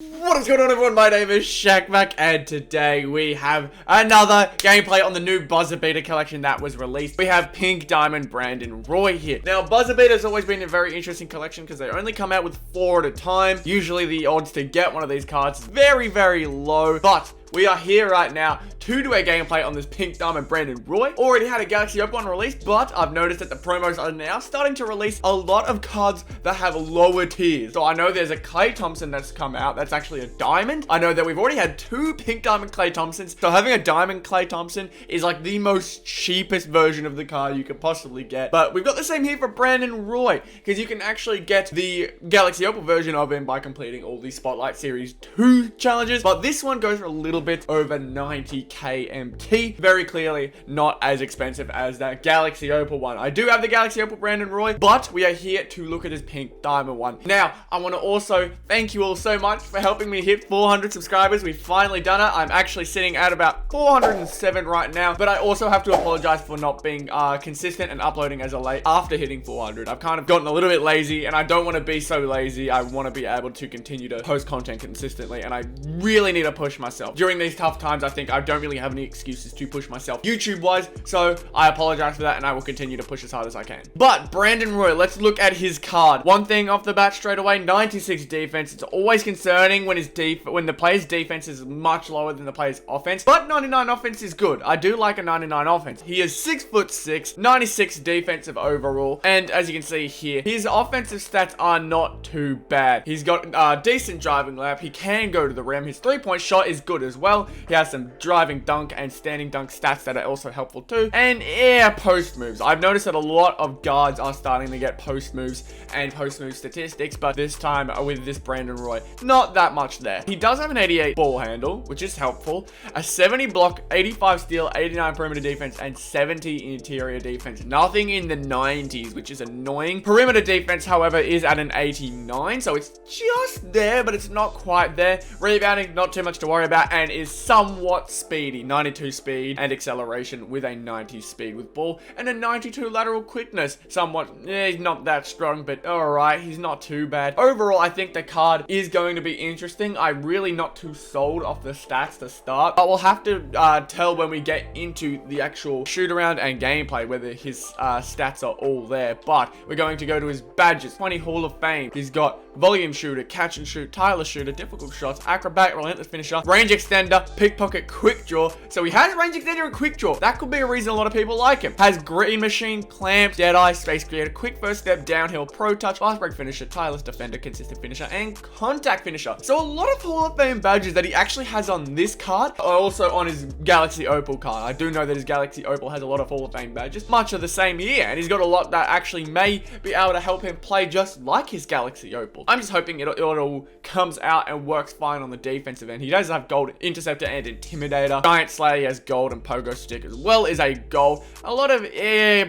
What is going on, everyone? My name is Shaq back, and today we have another gameplay on the new Buzzer Beater collection that was released. We have Pink Diamond Brandon Roy here. Now, Buzzer Beater has always been a very interesting collection because they only come out with 4 at a time. Usually the odds to get one of these cards is very, very low, but we are here right now to do a gameplay on this Pink Diamond Brandon Roy. Already had a Galaxy Open one released, but I've noticed that the promos are now starting to release a lot of cards that have lower tiers. So I know there's a Klay Thompson that's come out. That's actually a diamond. I know that we've already had 2 Pink Diamond Klay Thompsons. So having a diamond Klay Thompson is like the most cheapest version of the card you could possibly get. But we've got the same here for Brandon Roy, because you can actually get the Galaxy Opal version of him by completing all the Spotlight Series 2 challenges. But this one goes for a little bit over 90k MT. Very clearly not as expensive as that Galaxy Opal one. I do have the Galaxy Opal Brandon Roy, but we are here to look at his Pink Diamond one. Now, I want to also thank you all so much for helping me hit 400 subscribers. We've finally done it. I'm actually sitting at about 407 right now, but I also have to apologize for not being consistent and uploading as a late after hitting 400. I've kind of gotten a little bit lazy, and I don't want to be so lazy. I want to be able to continue to post content consistently, and I really need to push myself. During these tough times, I think I don't really have any excuses to push myself YouTube-wise, so I apologize for that, and I will continue to push as hard as I can. But Brandon Roy, let's look at his card. One thing off the bat straight away, 96 defense. It's always concerning when the player's defense is much lower than the player's offense, but 99 offense is good. I do like a 99 offense. He is 6'6", 96 defensive overall, and as you can see here, his offensive stats are not too bad. He's got decent driving lap. He can go to the rim. His three-point shot is good as well. He has some driving dunk and standing dunk stats that are also helpful too. And yeah, post moves. I've noticed that a lot of guards are starting to get post moves and post move statistics, but this time with this Brandon Roy, not that much there. He does have an 88 ball handle, which is helpful. A 70 block, 85 steal, 89 perimeter defense, and 70 interior defense. Nothing in the 90s, which is annoying. Perimeter defense, however, is at an 89, so it's just there, but it's not quite there. Rebounding, not too much to worry about, and is somewhat speedy. 92 speed and acceleration with a 90 speed with ball, and a 92 lateral quickness. Somewhat, he's not that strong, but alright, he's not too bad. Overall, I think the card is going to be interesting. I'm really not too sold off the stats to start, but we'll have to tell when we get into the actual shoot around and gameplay whether his stats are all there. But we're going to go to his badges. 20 Hall of Fame. He's got volume shooter, catch and shoot, tireless shooter, difficult shots, acrobat, relentless finisher, range extender, pickpocket, quick draw. So he has range extender and quick draw. That could be a reason a lot of people like him. Has green machine, clamp, dead eye, space creator, quick first step, downhill, pro touch, fast break finisher, tireless defender, consistent finisher, and contact finisher. So a lot of Hall of Fame badges that he actually has on this card are also on his Galaxy Opal card. I do know that his Galaxy Opal has a lot of Hall of Fame badges, much of the same year, and he's got a lot that actually may be able to help him play just like his Galaxy Opal. I'm just hoping it all comes out and works fine on the defensive end. He does have gold interceptor and intimidator. Giant Slayer has gold, and pogo stick as well is a gold. A lot of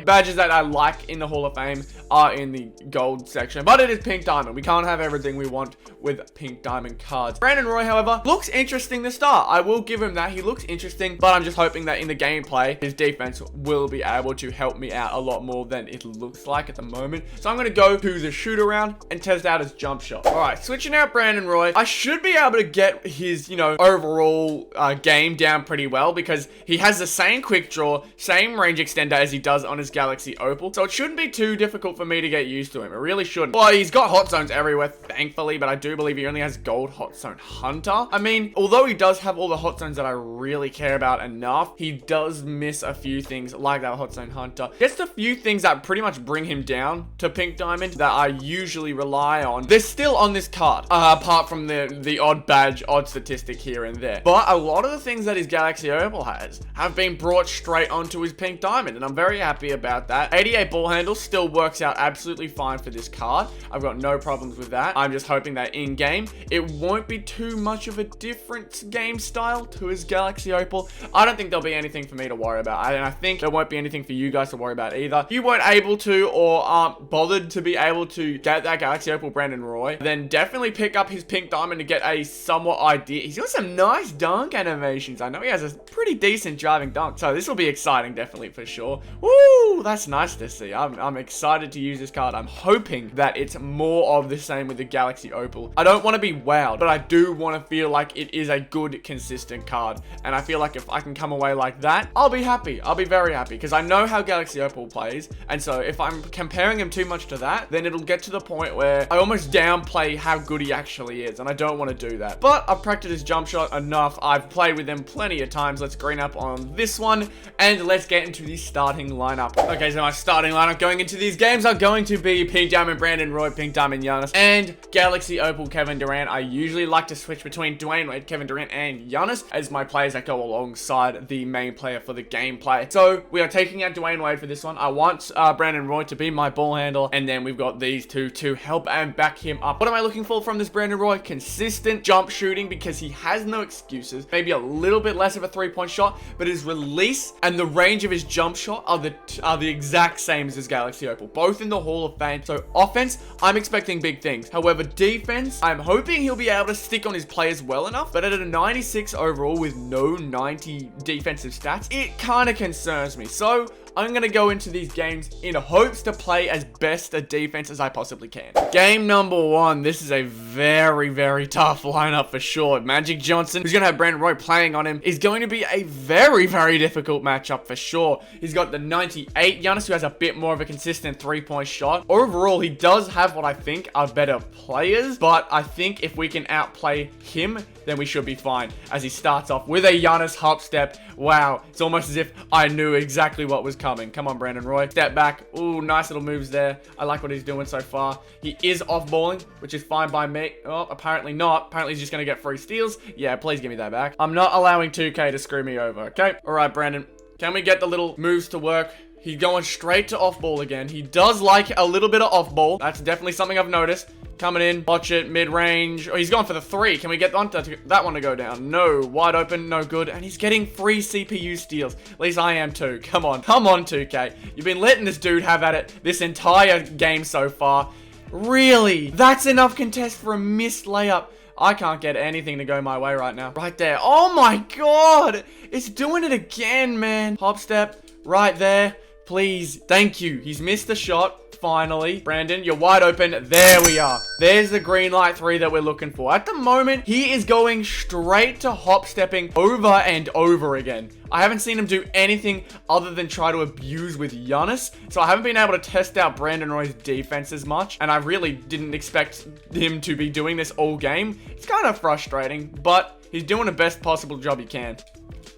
badges that I like in the Hall of Fame are in the gold section, but it is Pink Diamond. We can't have everything we want with Pink Diamond cards. Brandon Roy, however, looks interesting to start. I will give him that. He looks interesting, but I'm just hoping that in the gameplay, his defense will be able to help me out a lot more than it looks like at the moment. So I'm going to go to the shoot around and test out his jump shot. All right, switching out Brandon Roy, I should be able to get his, overall game down pretty well, because he has the same quick draw, same range extender as he does on his Galaxy Opal. So it shouldn't be too difficult for me to get used to him. It really shouldn't. Well, he's got hot zones everywhere, thankfully, but I do believe he only has gold hot zone hunter. I mean, although he does have all the hot zones that I really care about enough, he does miss a few things like that hot zone hunter. Just a few things that pretty much bring him down to Pink Diamond that I usually rely on. They're still on this card, apart from the odd badge, odd statistic here and there. But a lot of the things that his Galaxy Opal has have been brought straight onto his Pink Diamond, and I'm very happy about that. 88 ball handle still works out absolutely fine for this card. I've got no problems with that. I'm just hoping that in game it won't be too much of a different game style to his Galaxy Opal. I don't think there'll be anything for me to worry about, and I think there won't be anything for you guys to worry about either. If you weren't able to or aren't bothered to be able to get that Galaxy Opal Brandon Brandon Roy. Then definitely pick up his pink diamond to get a somewhat idea. He's got some nice dunk animations. I know he has a pretty decent driving dunk. So this will be exciting, definitely, for sure. Woo! That's nice to see. I'm excited to use this card. I'm hoping that it's more of the same with the Galaxy Opal. I don't want to be wowed, but I do want to feel like it is a good, consistent card. And I feel like if I can come away like that, I'll be happy. I'll be very happy because I know how Galaxy Opal plays. And so if I'm comparing him too much to that, then it'll get to the point where I almost downplay how good he actually is. And I don't want to do that. But I've practiced his jump shot enough. I've played with him plenty of times. Let's green up on this one. And let's get into the starting lineup. Okay, so my starting lineup going into these games are going to be Pink Diamond Brandon Roy, Pink Diamond Giannis, and Galaxy Opal Kevin Durant. I usually like to switch between Dwayne Wade, Kevin Durant, and Giannis as my players that go alongside the main player for the gameplay. So we are taking out Dwayne Wade for this one. I want Brandon Roy to be my ball handler, and then we've got these two to help and back him up. What am I looking for from this Brandon Roy? Consistent jump shooting because he has no excuses. Maybe a little bit less of a three-point shot, but his release and the range of his jump shot are the exact same as his Galaxy Opal, both in the Hall of Fame. So offense, I'm expecting big things. However, defense, I'm hoping he'll be able to stick on his players well enough, but at a 96 overall with no 90 defensive stats, it kind of concerns me. So I'm going to go into these games in hopes to play as best a defense as I possibly can. Game number one. This is a very, very tough lineup for sure. Magic Johnson, who's going to have Brandon Roy playing on him, is going to be a very, very difficult matchup for sure. He's got the 98 Giannis, who has a bit more of a consistent three-point shot. Overall, he does have what I think are better players, but I think if we can outplay him, then we should be fine. As he starts off with a Giannis hop step. Wow, it's almost as if I knew exactly what was coming. Come on, Brandon Roy. Step back. Ooh, nice little moves there. I like what he's doing so far. He is off-balling, which is fine by me. Oh, apparently not. Apparently he's just going to get free steals. Yeah, please give me that back. I'm not allowing 2K to screw me over, okay? All right, Brandon. Can we get the little moves to work? He's going straight to off-ball again. He does like a little bit of off-ball. That's definitely something I've noticed. Coming in, watch it, mid-range. Oh, he's going for the three. Can we get that one to go down? No, wide open, no good. And he's getting free CPU steals. At least I am too. Come on, 2K. You've been letting this dude have at it this entire game so far. Really? That's enough contest for a missed layup. I can't get anything to go my way right now. Right there. Oh my god. It's doing it again, man. Hop step. Right there. Please. Thank you. He's missed the shot. Finally. Brandon, you're wide open. There we are. There's the green light three that we're looking for. At the moment, he is going straight to hop stepping over and over again. I haven't seen him do anything other than try to abuse with Giannis. So I haven't been able to test out Brandon Roy's defense as much. And I really didn't expect him to be doing this all game. It's kind of frustrating, but he's doing the best possible job he can.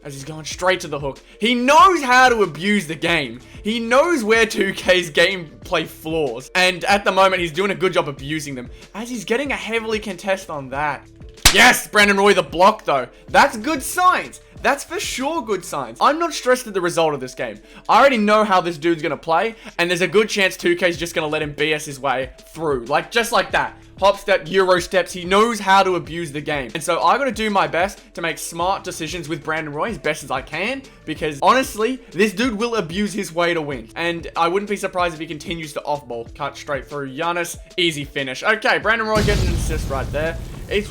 As he's going straight to the hook. He knows how to abuse the game. He knows where 2K's gameplay flaws. And at the moment, he's doing a good job abusing them. As he's getting a heavily contest on that. Yes, Brandon Roy the block though. That's good signs. That's for sure good signs. I'm not stressed at the result of this game. I already know how this dude's going to play. And there's a good chance 2K's just going to let him BS his way through. Like, just like that. Hop step, Euro steps. He knows how to abuse the game. And so I got to do my best to make smart decisions with Brandon Roy as best as I can. Because honestly, this dude will abuse his way to win. And I wouldn't be surprised if he continues to off-ball. Cut straight through Giannis. Easy finish. Okay, Brandon Roy getting an assist right there. I've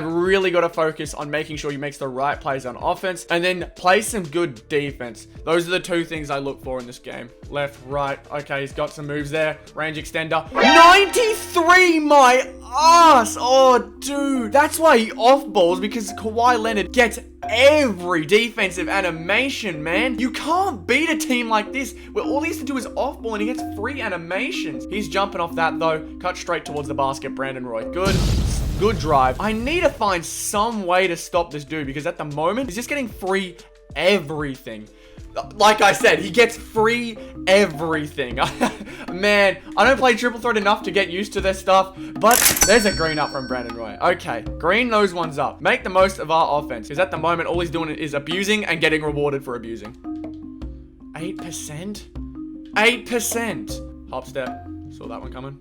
really got to focus on making sure he makes the right plays on offense and then play some good defense. Those are the two things I look for in this game. Left, right. Okay, he's got some moves there. Range extender. 93, my ass. Oh, dude. That's why he off-balls, because Kawhi Leonard gets every defensive animation, man. You can't beat a team like this where all he has to do is off-ball and he gets free animations. He's jumping off that, though. Cut straight towards the basket. Brandon Roy. Good drive. I need to find some way to stop this dude because at the moment, he's just getting free everything. Like I said, he gets free everything. Man, I don't play triple threat enough to get used to this stuff, but there's a green up from Brandon Roy. Okay, green those ones up. Make the most of our offense because at the moment, all he's doing is abusing and getting rewarded for abusing. 8%? 8%. Hop step. Saw that one coming.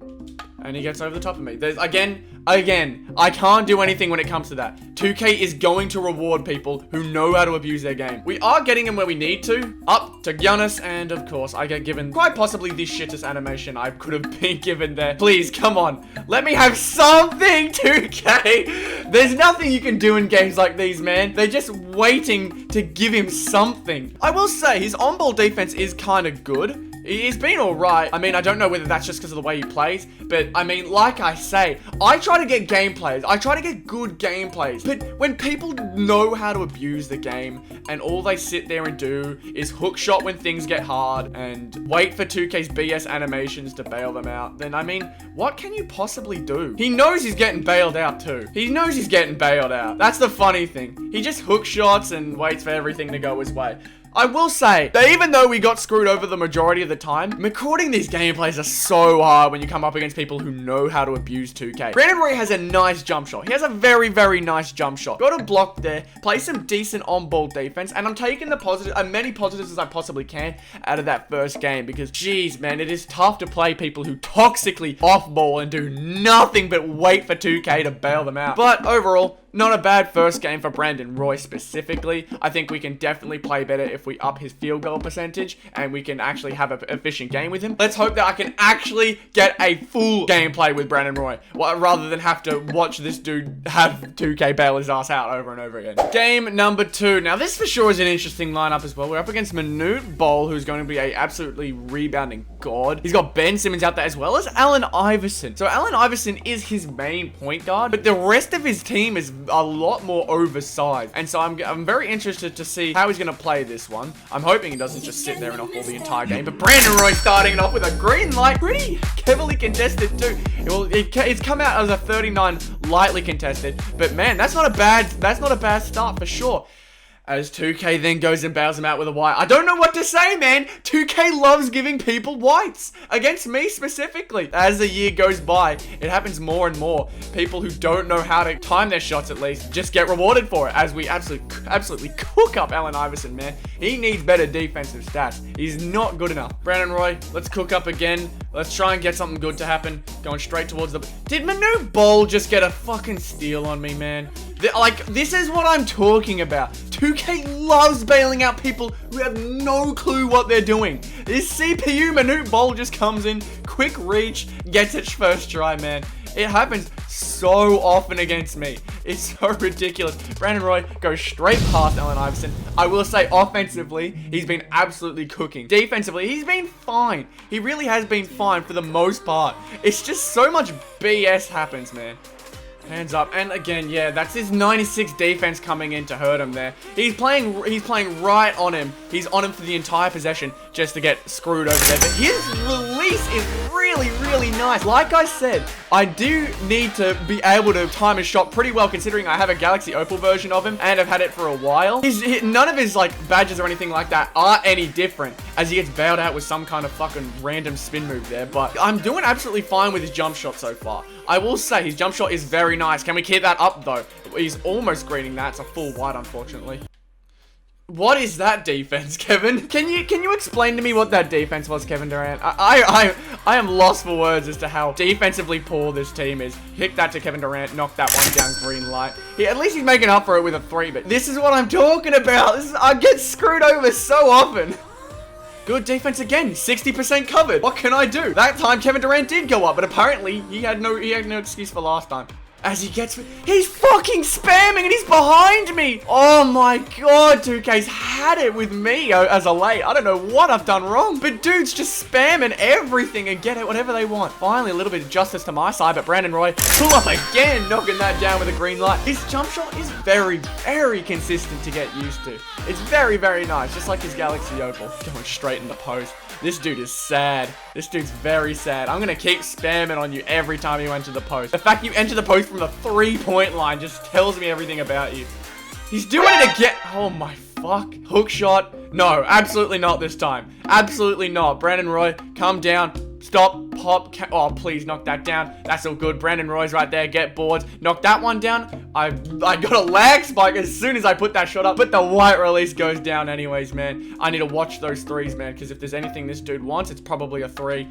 And he gets over the top of me. There's, again, I can't do anything when it comes to that. 2K is going to reward people who know how to abuse their game. We are getting him where we need to. Up to Giannis, and of course, I get given quite possibly the shittest animation I could have been given there. Please, come on. Let me have something, 2K. There's nothing you can do in games like these, man. They're just waiting to give him something. I will say, his on-ball defense is kind of good. He's been alright. I mean, I don't know whether that's just because of the way he plays, but I mean, like I say, I try to get gameplays. I try to get good gameplays. But when people know how to abuse the game and all they sit there and do is hook shot when things get hard and wait for 2K's BS animations to bail them out, then I mean, what can you possibly do? He knows he's getting bailed out too. He knows he's getting bailed out. That's the funny thing. He just hook shots and waits for everything to go his way. I will say that even though we got screwed over the majority of the time, recording these gameplays are so hard when you come up against people who know how to abuse 2K. Brandon Roy has a nice jump shot. He has a very, very nice jump shot. Got a block there, play some decent on-ball defense, and I'm taking the positive, as many positives as I possibly can out of that first game because, geez, man, it is tough to play people who toxically off-ball and do nothing but wait for 2K to bail them out. But overall, not a bad first game for Brandon Roy specifically. I think we can definitely play better if we up his field goal percentage and we can actually have an efficient game with him. Let's hope that I can actually get a full gameplay with Brandon Roy rather than have to watch this dude have 2K bail his ass out over and over again. Game number 2. Now this for sure is an interesting lineup as well. We're up against Manute Bol, who's going to be a absolutely rebounding god. He's got Ben Simmons out there as well as Allen Iverson. So Allen Iverson is his main point guard, but the rest of his team is a lot more oversized. And so I'm very interested to see how he's going to play this one. I'm hoping he doesn't just sit there and off all the entire game. But Brandon Roy starting it off with a green light. Pretty heavily contested too. Well, it's come out as a 39 lightly contested. But man, that's not a bad start for sure. As 2K then goes and bails him out with a white. I don't know what to say, man. 2K loves giving people whites. Against me specifically. As the year goes by, it happens more and more. People who don't know how to time their shots at least just get rewarded for it. As we absolutely cook up Allen Iverson, man. He needs better defensive stats. He's not good enough. Brandon Roy, let's cook up again. Let's try and get something good to happen. Going straight towards the... Did Manute Bol just get a fucking steal on me, man? This is what I'm talking about. 2K loves bailing out people who have no clue what they're doing. This CPU Manute Bol just comes in, quick reach, gets it first try, man. It happens so often against me. It's so ridiculous. Brandon Roy goes straight past Allen Iverson. I will say offensively, he's been absolutely cooking. Defensively, he's been fine. He really has been fine for the most part. It's just so much BS happens, man. Hands up, and again, yeah, that's his 96 defense coming in to hurt him there. He's playing right on him. He's on him for the entire possession just to get screwed over there. But his release is really, really nice. Like I said, I do need to be able to time his shot pretty well considering I have a Galaxy Opal version of him and I've had it for a while. None of his like badges or anything like that are any different as he gets bailed out with some kind of fucking random spin move there. But I'm doing absolutely fine with his jump shot so far. I will say his jump shot is very nice. Can we keep that up though? He's almost greening that. It's a full white, unfortunately. What is that defense, Kevin? Can you explain to me what that defense was, Kevin Durant? I am lost for words as to how defensively poor this team is. Kick that to Kevin Durant, knock that one down, green light. At least he's making up for it with a 3, but this is what I'm talking about. I get screwed over so often. Good defense again, 60% covered. What can I do? That time Kevin Durant did go up, but apparently he had no excuse for last time. As he gets... He's fucking spamming and he's behind me. Oh my god, 2K's had it with me as a late. I don't know what I've done wrong. But dude's just spamming everything and get it whatever they want. Finally, a little bit of justice to my side, but Brandon Roy pull up again, knocking that down with a green light. His jump shot is very, very consistent to get used to. It's very, very nice, just like his Galaxy Opal. Going straight in the post. This dude is sad. This dude's very sad. I'm gonna keep spamming on you every time you enter the post. The fact you enter the post from the 3-point line just tells me everything about you. He's doing it again. Oh my fuck. Hook shot. No, absolutely not this time. Absolutely not. Brandon Roy, calm down. Stop, pop, oh, please knock that down. That's all good. Brandon Roy's right there. Get boards. Knock that one down. I got a lag spike as soon as I put that shot up, but the white release goes down anyways, man. I need to watch those threes, man, because if there's anything this dude wants, it's probably a 3.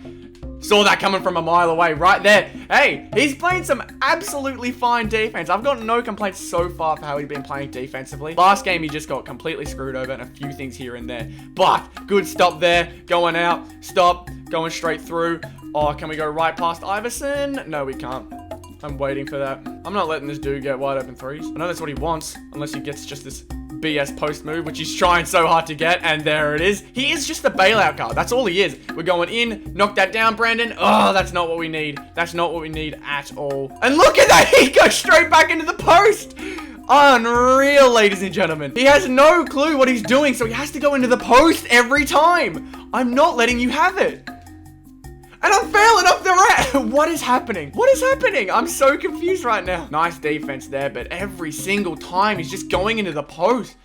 Saw that coming from a mile away, right there. Hey, he's playing some absolutely fine defense. I've got no complaints so far for how he's been playing defensively. Last game, he just got completely screwed over and a few things here and there. But, good stop there. Going out. Stop. Going straight through. Oh, can we go right past Iverson? No, we can't. I'm waiting for that. I'm not letting this dude get wide open threes. I know that's what he wants, unless he gets just this BS post move, which he's trying so hard to get, and there it is. He is just a bailout card. That's all he is. We're going in. Knock that down, Brandon. Oh, that's not what we need. That's not what we need at all. And look at that. He goes straight back into the post. Unreal, ladies and gentlemen. He has no clue what he's doing, so he has to go into the post every time. I'm not letting you have it. And I'm failing up the rat. What is happening? What is happening? I'm so confused right now. Nice defense there, but every single time he's just going into the post.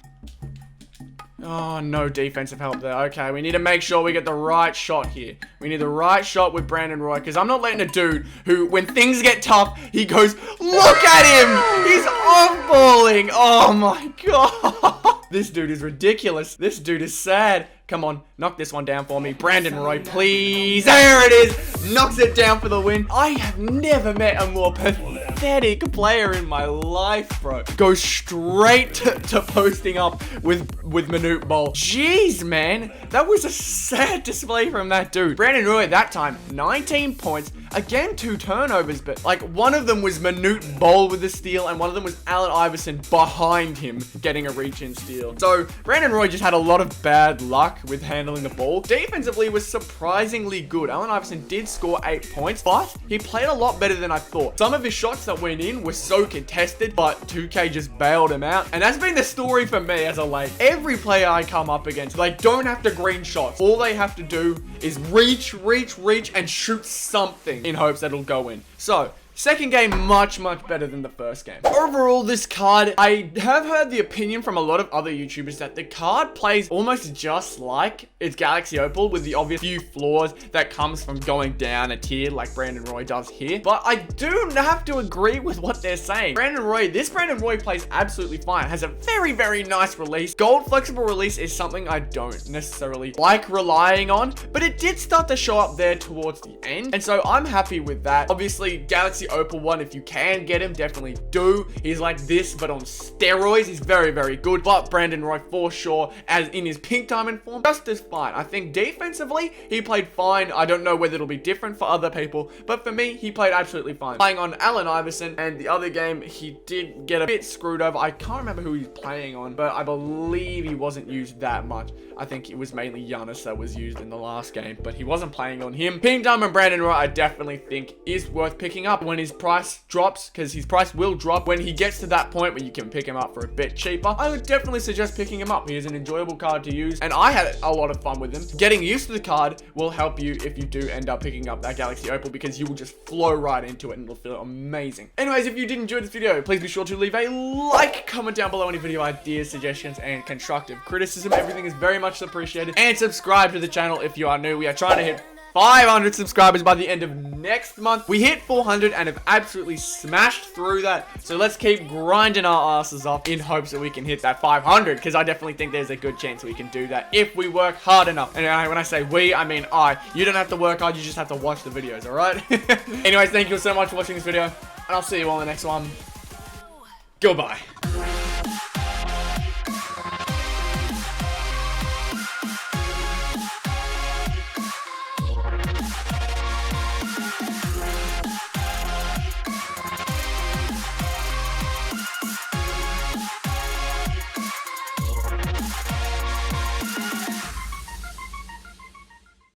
Oh, no defensive help there. Okay, we need to make sure we get the right shot here. We need the right shot with Brandon Roy, because I'm not letting a dude who, when things get tough, he goes, look at him! He's off-balling! Oh my god! This dude is ridiculous. This dude is sad. Come on, knock this one down for me. Brandon Roy, please. There it is. Knocks it down for the win. I have never met a more pathetic player in my life, bro. Goes straight to posting up with Manute Bol. Jeez, man. That was a sad display from that dude. Brandon Roy, that time, 19 points. Again, 2 turnovers, but like one of them was Manute Bol with the steal, and one of them was Allen Iverson behind him getting a reach-in steal. So Brandon Roy just had a lot of bad luck with handling the ball. Defensively was surprisingly good. Allen Iverson did score 8 points, but he played a lot better than I thought. Some of his shots that went in were so contested, but 2K just bailed him out. And that's been the story for me as a late. Every player I come up against, they don't have to green shots. All they have to do is reach, and shoot something in hopes that it'll go in. So, second game, much better than the first game. Overall, this card, I have heard the opinion from a lot of other YouTubers that the card plays almost just like its Galaxy Opal, with the obvious few flaws that comes from going down a tier like Brandon Roy does here. But I do have to agree with what they're saying. This Brandon Roy plays absolutely fine. Has a very nice release. Gold flexible release is something I don't necessarily like relying on, but it did start to show up there towards the end. And so I'm happy with that. Obviously, Galaxy Opal one, if you can get him, definitely do. He's like this, but on steroids. He's very good. But Brandon Roy, for sure, as in his pink diamond form, just as fine. I think defensively, he played fine. I don't know whether it'll be different for other people, but for me, he played absolutely fine. Playing on Allen Iverson, and the other game, he did get a bit screwed over. I can't remember who he's playing on, but I believe he wasn't used that much. I think it was mainly Giannis that was used in the last game, but he wasn't playing on him. Pink diamond Brandon Roy, I definitely think is worth picking up when his price drops, because his price will drop when he gets to that point where you can pick him up for a bit cheaper. I would definitely suggest picking him up. He is an enjoyable card to use, and I had a lot of fun with him. Getting used to the card will help you if you do end up picking up that Galaxy Opal, because you will just flow right into it and it'll feel amazing. Anyways, if you did enjoy this video, please be sure to leave a like, comment down below any video ideas, suggestions, and constructive criticism. Everything is very much appreciated. And subscribe to the channel if you are new. We are trying to hit 500 subscribers by the end of next month. We hit 400 and have absolutely smashed through that. So let's keep grinding our asses off in hopes that we can hit that 500, because I definitely think there's a good chance we can do that if we work hard enough. And when I say we, I mean I. You don't have to work hard, you just have to watch the videos, alright? Anyways, thank you so much for watching this video, and I'll see you all in the next one. Goodbye.